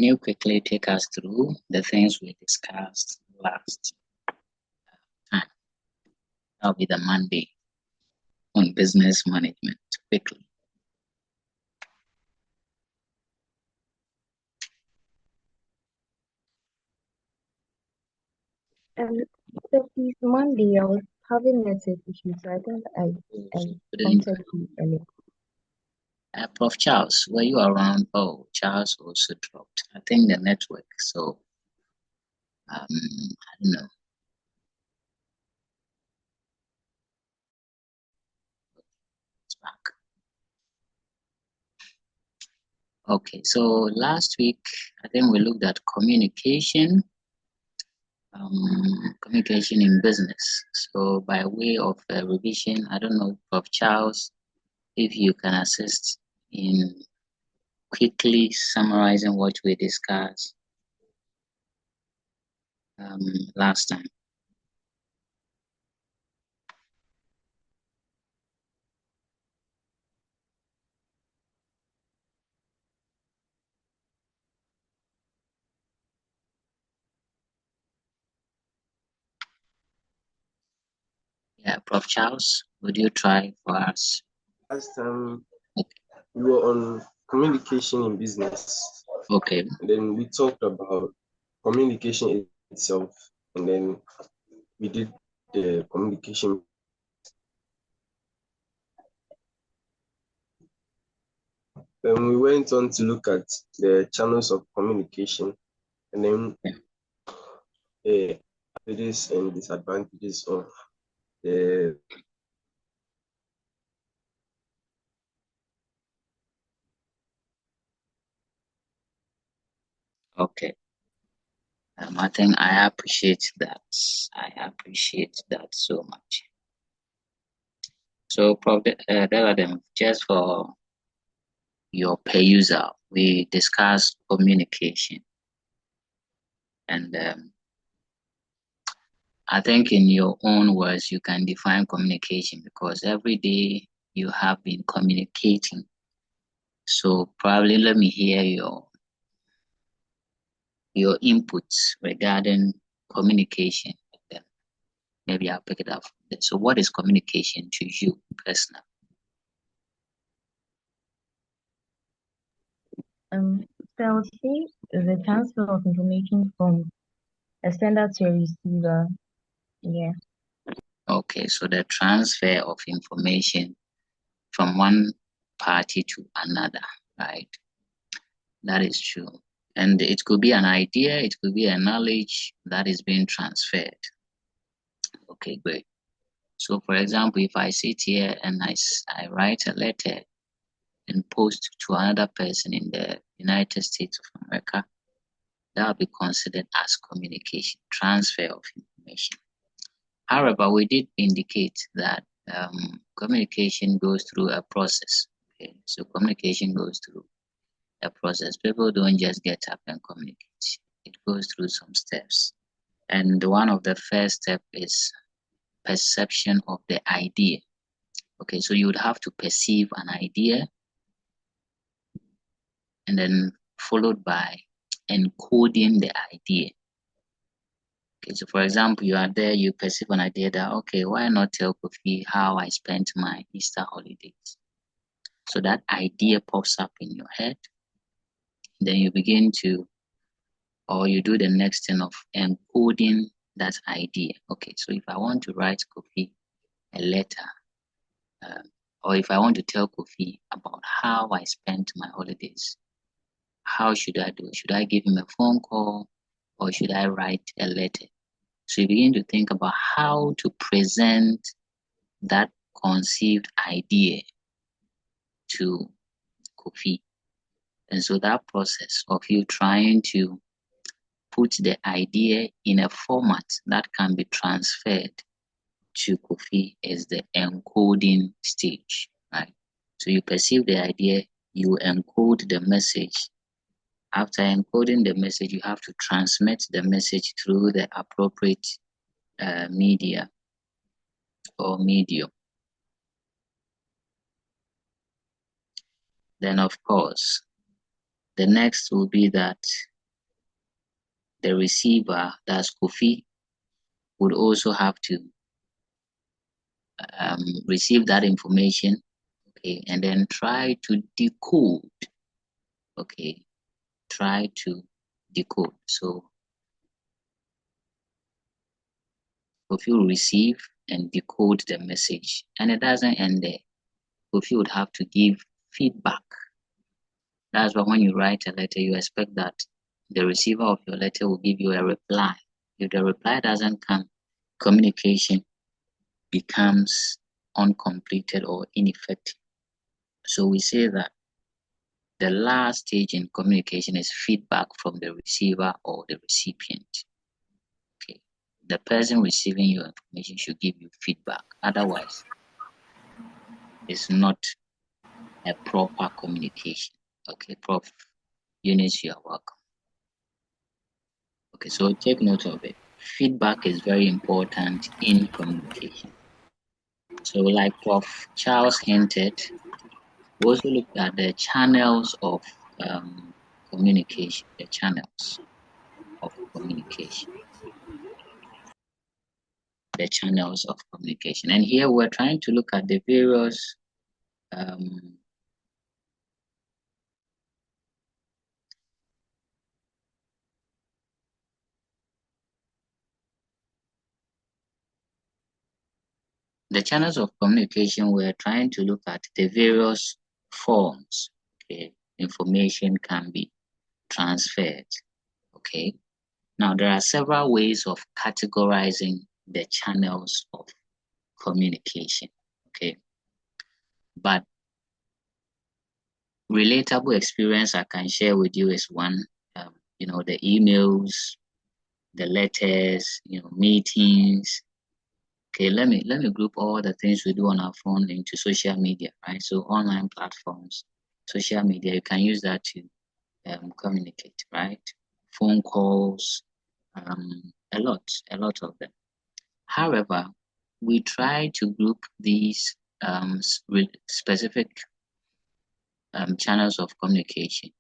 can you quickly take us through the things we discussed last time? That'll be the Monday on business management, quickly. So this Monday I was having network issues, so I think I contacted you earlier. Prof. Charles, were you around? Oh, Charles also dropped. I think the network. So, I don't know. It's back. Okay, so last week I think we looked at communication. Communication in business. So by way of revision, I don't know, Prof. Charles, if you can assist in quickly summarizing what we discussed last time. Yeah, Prof. Charles, would you try for us? Last time we were on communication in business. Okay. And then we talked about communication itself, and then we did the communication. Then we went on to look at the channels of communication, and then the advantages and disadvantages of the Okay. I think I appreciate that. I appreciate that so much. So, Prof. Deladem, just for your perusal, we discussed communication. And I think in your own words, you can define communication because every day you have been communicating. So probably let me hear your inputs regarding communication. Then maybe I'll pick it up. So what is communication to you personally? So I would say the transfer of information from a sender to a receiver. Yeah. Okay, so the transfer of information from one party to another, right? That is true. And it could be an idea, it could be a knowledge that is being transferred. Okay, great. So for example, if I sit here and I write a letter and post to another person in the United States of America, that will be considered as communication, transfer of information. However, we did indicate that communication goes through a process. Okay, so communication goes through a process. People don't just get up and communicate. It goes through some steps. And one of the first steps is perception of the idea. Okay, so you would have to perceive an idea and then followed by encoding the idea. Okay, so for example, you are there, you perceive an idea that, okay, why not tell Kofi how I spent my Easter holidays? So that idea pops up in your head. Then you begin to, or you do the next thing of encoding that idea. Okay, so if I want to write Kofi a letter, or if I want to tell Kofi about how I spent my holidays, how should I do it? Should I give him a phone call or should I write a letter? So you begin to think about how to present that conceived idea to Kofi. And so that process of you trying to put the idea in a format that can be transferred to Kofi is the encoding stage, right? So you perceive the idea, you encode the message. After encoding the message, you have to transmit the message through the appropriate media or medium. Then, of course, the next will be that the receiver, that's Kofi, would also have to receive that information, okay, and then try to decode, okay, try to decode. So Kofi will receive and decode the message, and it doesn't end there. Kofi would have to give feedback. That's why when you write a letter, you expect that the receiver of your letter will give you a reply. If the reply doesn't come, communication becomes uncompleted or ineffective. So we say that the last stage in communication is feedback from the receiver or the recipient. Okay, the person receiving your information should give you feedback. Otherwise, it's not a proper communication. Okay, Prof. Eunice, you are welcome. Okay, so take note of it. Feedback is very important in communication. So like Prof. Charles hinted, we also looked at the channels of communication, the channels of communication. The channels of communication. And here we're trying to look at the various the channels of communication. We're trying to look at the various forms, okay, information can be transferred. Okay, now there are several ways of categorizing the channels of communication. Okay, but relatable experience I can share with you is one, the emails, the letters, meetings. Okay, let me group all the things we do on our phone into social media, right? So online platforms, social media, you can use that to communicate, right? Phone calls, a lot of them. However, we try to group these specific channels of communication,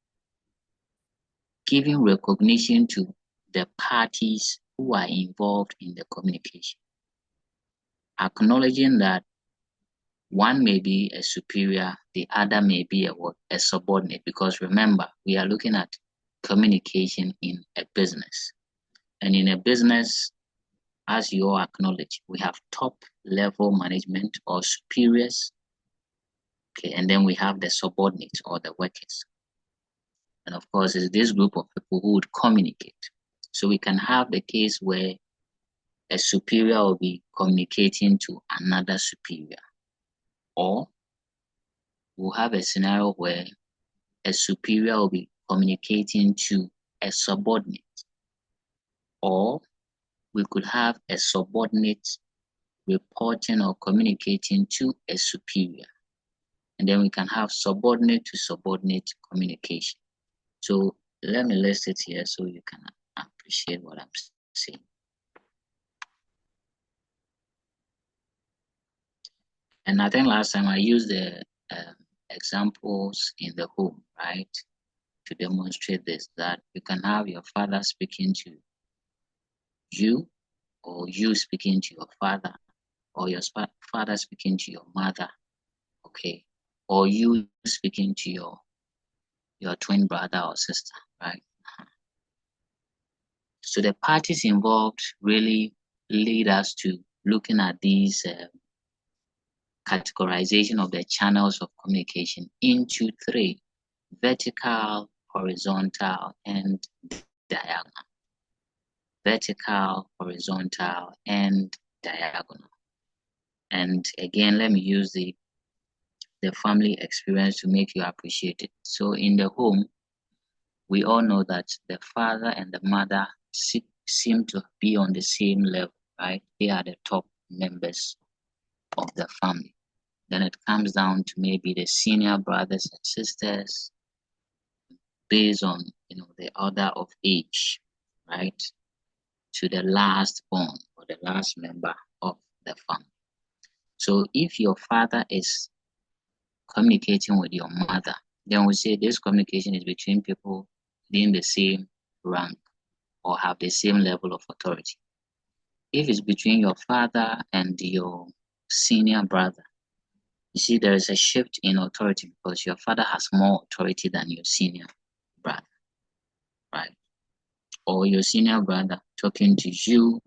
giving recognition to the parties who are involved in the communication, acknowledging that one may be a superior, the other may be a subordinate, because remember, we are looking at communication in a business. And in a business, as you all acknowledge, we have top level management or superiors, okay, and then we have the subordinates or the workers. And of course, it's this group of people who would communicate. So we can have the case where a superior will be communicating to another superior, or we'll have a scenario where a superior will be communicating to a subordinate, or we could have a subordinate reporting or communicating to a superior, and then we can have subordinate to subordinate communication. So let me list it here so you can appreciate what I'm saying. And I think last time I used the examples in the home, right, to demonstrate this, that you can have your father speaking to you, or you speaking to your father, or your father speaking to your mother, okay, or you speaking to your twin brother or sister, right? So the parties involved really lead us to looking at these categorization of the channels of communication into three: vertical, horizontal, and diagonal. Vertical, horizontal, and diagonal. And again, let me use the family experience to make you appreciate it. So in the home, we all know that the father and the mother seem to be on the same level, right? They are the top members of the family. Then it comes down to maybe the senior brothers and sisters based on the order of age, right? To the last born or the last member of the family. So if your father is communicating with your mother, then we say this communication is between people in the same rank. or have the same level of authority. If it's between your father and your senior brother, you see there is a shift in authority because your father has more authority than your senior brother, right? Or your senior brother talking to you,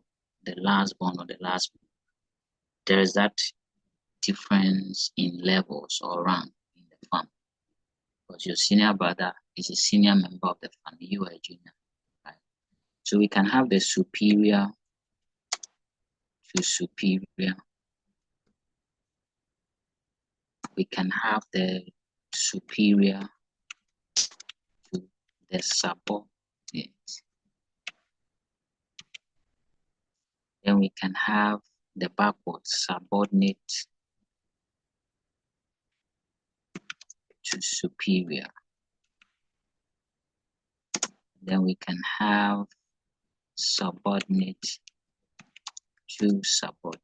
the last born or the last born. There is that difference in levels or rank in the family. Because your senior brother is a senior member of the family, you are a junior, right? So we can have the superior to superior. We can have the superior to the subordinate. Then we can have the backward subordinate to superior. Then we can have subordinate to subordinate.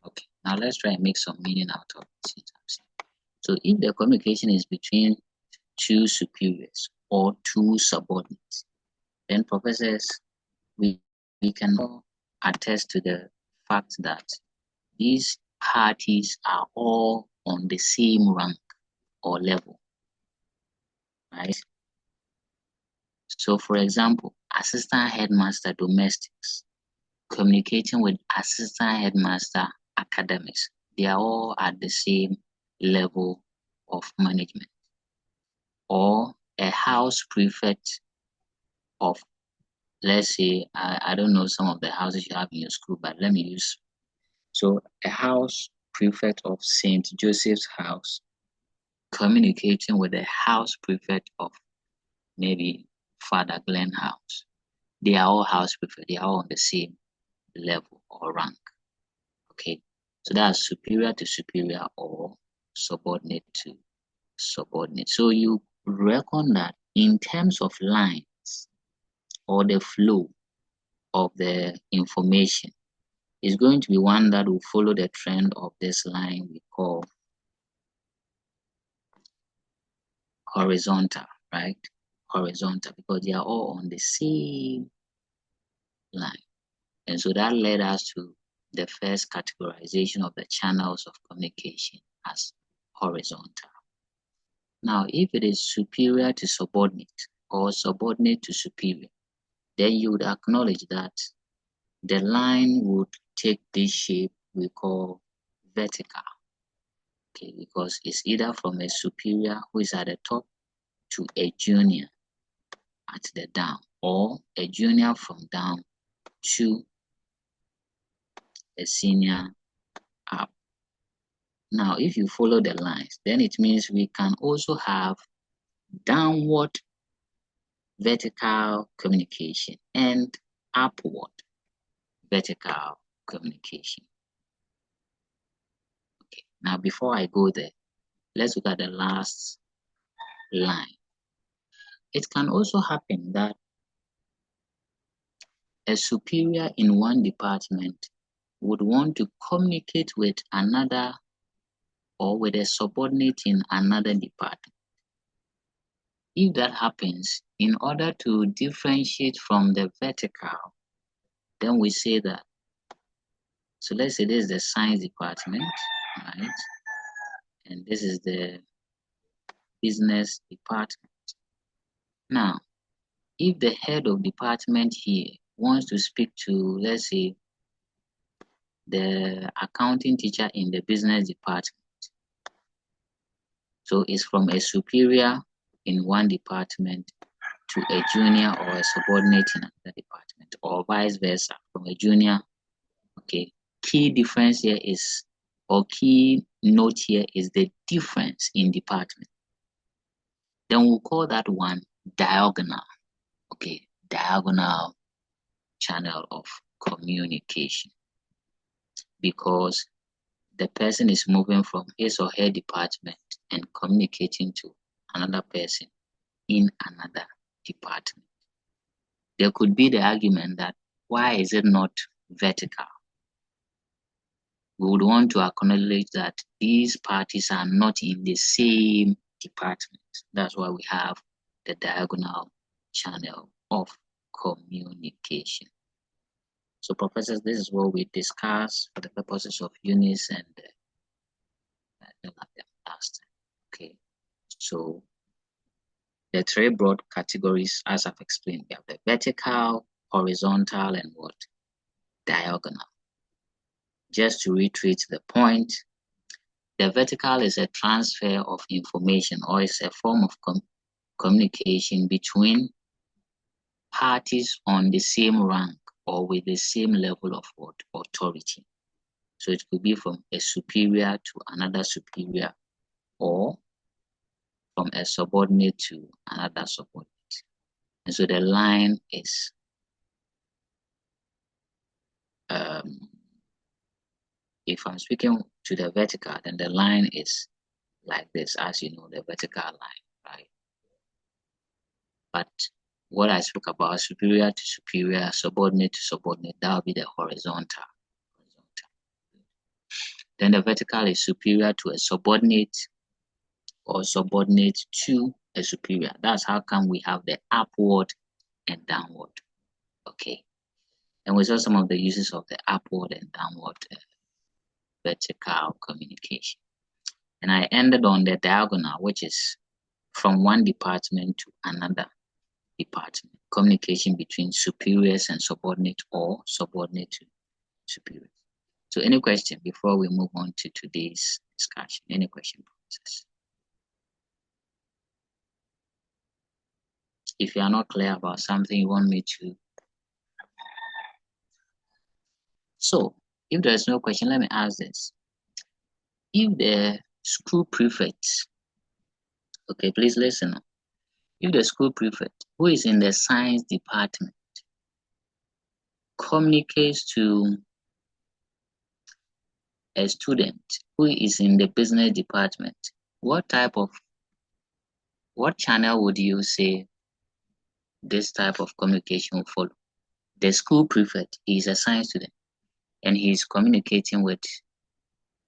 Okay, now let's try and make some meaning out of it. So if the communication is between two superiors or two subordinates, then professors, we can all attest to the fact that these parties are all on the same rank or level, right? So for example, assistant headmaster domestics communicating with assistant headmaster academics, they are all at the same level of management. Or a house prefect of, let's say, I don't know some of the houses you have in your school, but let me use. So a house prefect of St. Joseph's House communicating with the house prefect of maybe Father Glenn House. They are all house prefect, they are all on the same level or rank. Okay, so that's superior to superior or subordinate to subordinate. So you reckon that in terms of lines or the flow of the information is going to be one that will follow the trend of this line we call horizontal, right? Horizontal, because they are all on the same line. And so that led us to the first categorization of the channels of communication as horizontal. Now, if it is superior to subordinate or subordinate to superior, then you would acknowledge that the line would take this shape we call vertical. Okay, because it's either from a superior who is at the top to a junior at the down, or a junior from down to a senior up. Now, if you follow the lines, then it means we can also have downward vertical communication and upward vertical communication. Okay, now before I go there, let's look at the last line. It can also happen that a superior in one department would want to communicate with another or with a subordinate in another department. If that happens, in order to differentiate from the vertical, then we say that, so let's say this is the science department, right? And this is the business department. Now, if the head of department here wants to speak to, let's say, the accounting teacher in the business department, so it's from a superior in one department to a junior or a subordinate in another department, or vice versa, from a junior. Okay, key difference here is, or key note here is the difference in department. Then we'll call that one diagonal. Okay, diagonal channel of communication, because the person is moving from his or her department and communicating to another person in another department. There could be the argument that why is it not vertical? We would want to acknowledge that these parties are not in the same department. That's why we have the diagonal channel of communication. So professors, this is what we discussed for the purposes of Eunice and last time. Okay, so the three broad categories, as I've explained, we have the vertical, horizontal, and what? Diagonal. Just to reiterate the point, the vertical is a transfer of information, or is a form of communication between parties on the same rank or with the same level of authority. So it could be from a superior to another superior, or from a subordinate to another subordinate. And so the line is if I'm speaking to the vertical, then the line is like this, as you know, the vertical line, right? But what I spoke about, superior to superior, subordinate to subordinate, that will be the horizontal. Then the vertical is superior to a subordinate, or subordinate to a superior. That's how come we have the upward and downward. Okay. And we saw some of the uses of the upward and downward vertical communication. And I ended on the diagonal, which is from one department to another department. Communication between superiors and subordinate, or subordinate to superiors. So any question before we move on to today's discussion? Any question, professors? If you are not clear about something you want me to. So if there's no question, let me ask this. If the school prefect, okay, please listen. If the school prefect who is in the science department communicates to a student who is in the business department, what channel would you say this type of communication will follow? The school prefect is a science student and he's communicating with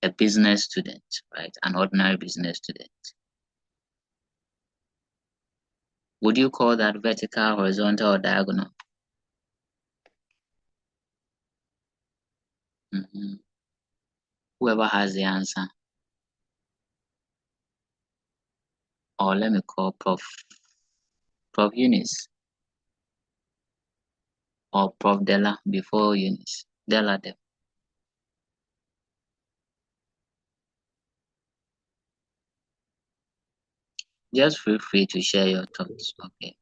a business student, right? An ordinary business student. Would you call that vertical, horizontal, or diagonal? Whoever has the answer. Or let me call Prof Eunice. Or Prof Della before Eunice. Della. Just feel free to share your thoughts. Okay.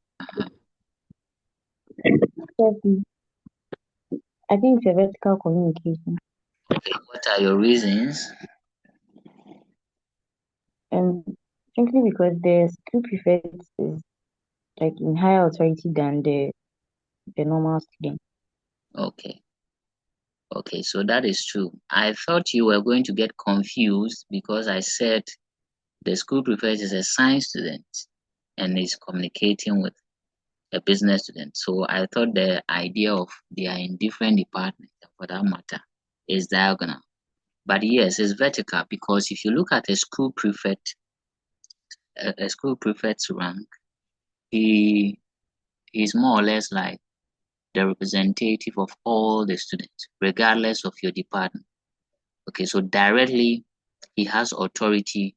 I think it's a vertical communication. Okay. What are your reasons? Simply because the school prefect is like in higher authority than the normal student. Okay. Okay, so that is true. I thought you were going to get confused because I said the school prefect is a science student and is communicating with a business student. So I thought the idea of they are in different departments, for that matter, is diagonal. But yes, it's vertical because if you look at a school prefect's rank, he is more or less like the representative of all the students, regardless of your department. Okay, so directly he has authority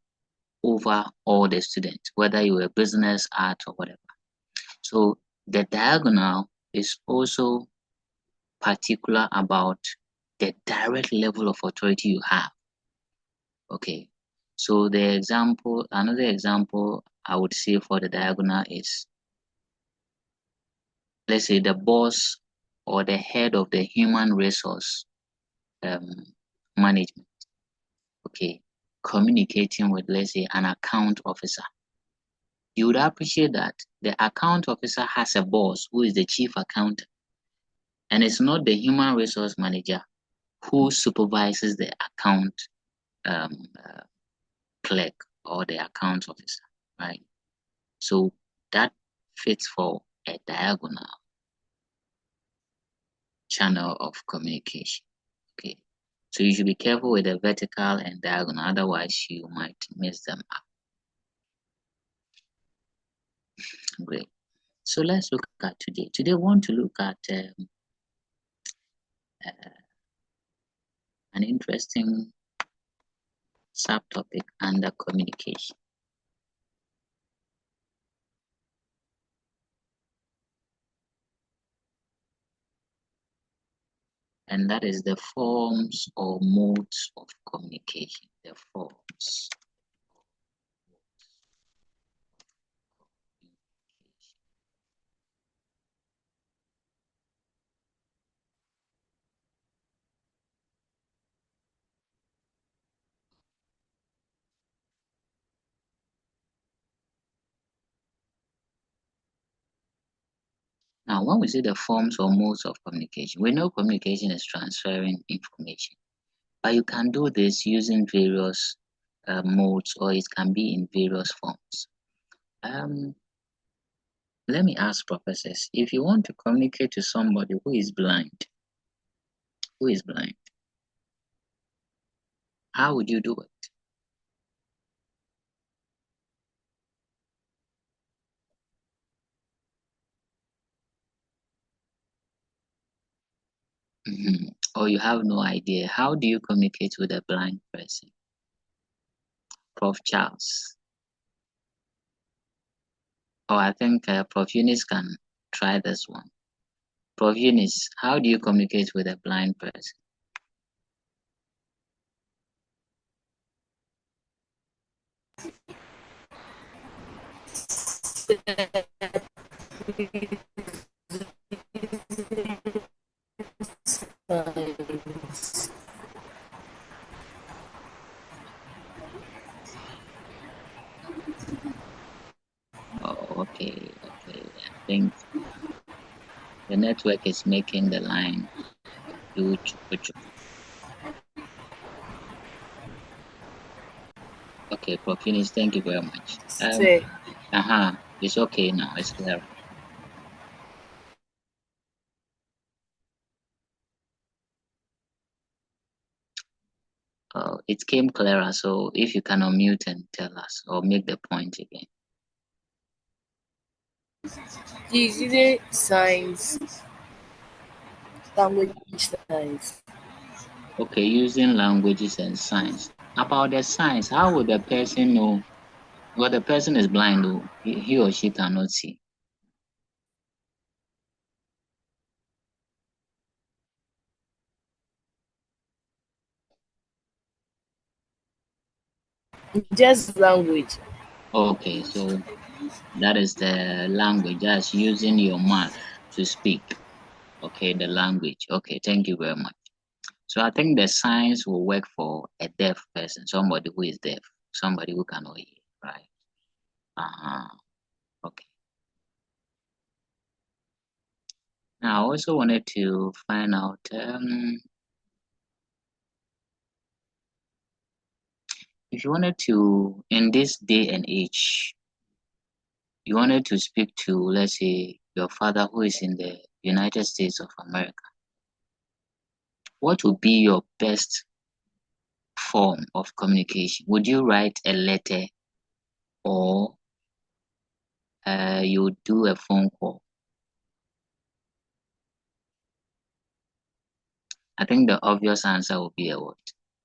over all the students, whether you were business, art, or whatever. So the diagonal is also particular about the direct level of authority you have. Okay, so another example I would say for the diagonal is, let's say the boss or the head of the human resource management, okay, communicating with, let's say, an account officer. You would appreciate that the account officer has a boss who is the chief accountant, and it's not the human resource manager who supervises the account clerk or the account officer, right? So that fits for a diagonal channel of communication. Okay, so you should be careful with the vertical and diagonal, otherwise you might mix them up. Great. So let's look at today. Today, we want to look at an interesting subtopic under communication. And that is the forms or modes of communication. The forms. Now, when we say the forms or modes of communication, we know communication is transferring information, but you can do this using various modes, or it can be in various forms. Let me ask professors, if you want to communicate to somebody who is blind, how would you do it? Or you have no idea. How do you communicate with a blind person? Prof. Charles. Oh, I think Prof. Eunice can try this one. Prof. Eunice, how do you communicate with a blind person? Oh, okay. I think the network is making the line do chuku. Okay, Prof. Eunice, thank you very much. It's okay now. It's clear. It came clearer, so if you can unmute and tell us or make the point again. Using signs, language signs. Okay, using languages and signs. About the signs, how would the person know? Well, the person is blind, though he or she cannot see. Just language. Okay, so that is the language. That's using your mouth to speak. Okay, the language. Okay, thank you very much. So I think the signs will work for a deaf person, somebody who is deaf, somebody who cannot hear, right? Okay. Now, I also wanted to find out if you wanted to, in this day and age, you wanted to speak to, let's say, your father who is in the United States of America, what would be your best form of communication? Would you write a letter or you do a phone call? I think the obvious answer would be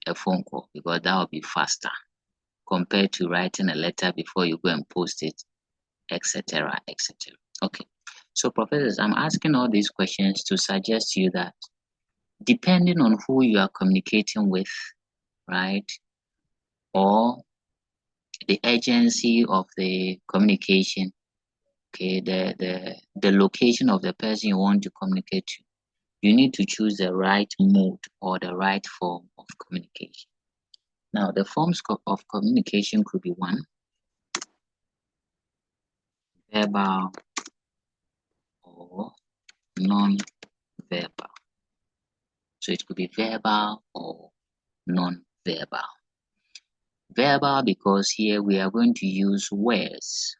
a phone call, because that would be faster compared to writing a letter before you go and post it, etc., etc. Okay, so professors, I'm asking all these questions to suggest to you that depending on who you are communicating with, right, or the agency of the communication, okay, the location of the person you want to communicate to, you need to choose the right mode or the right form of communication. Now, the forms of communication could be one, verbal or non-verbal. So it could be verbal or non-verbal. Verbal, because here we are going to use words,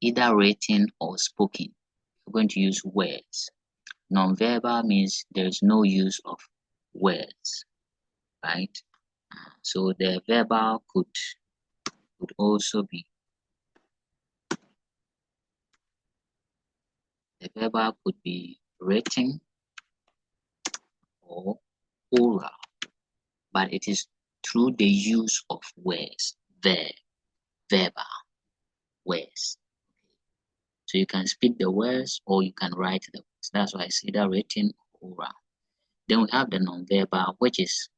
either written or spoken. We're going to use words. Non-verbal means there is no use of words, right? So the verbal could also be The verbal could be written or oral, but it is through the use of words, verbal words. So you can speak the words or you can write the words. That's why it's either written or oral. Then we have the non-verbal, which is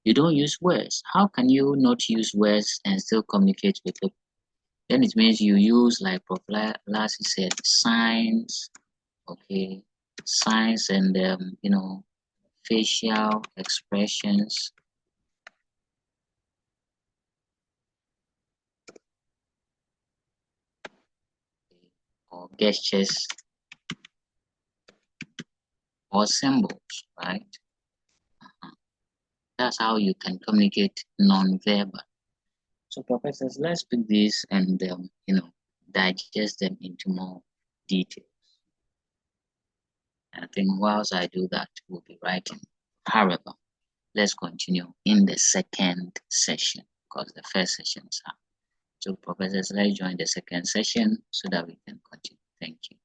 you don't use words. How can you not use words and still communicate with people? Then it means you use, like Prof. Lassie said, signs, okay, signs and facial expressions, or gestures or symbols, right? That's how you can communicate non-verbal. So, professors, let's pick these and digest them into more details. I think whilst I do that, we'll be writing. However, let's continue in the second session because the first session is up. So, professors, let's join the second session so that we can continue. Thank you.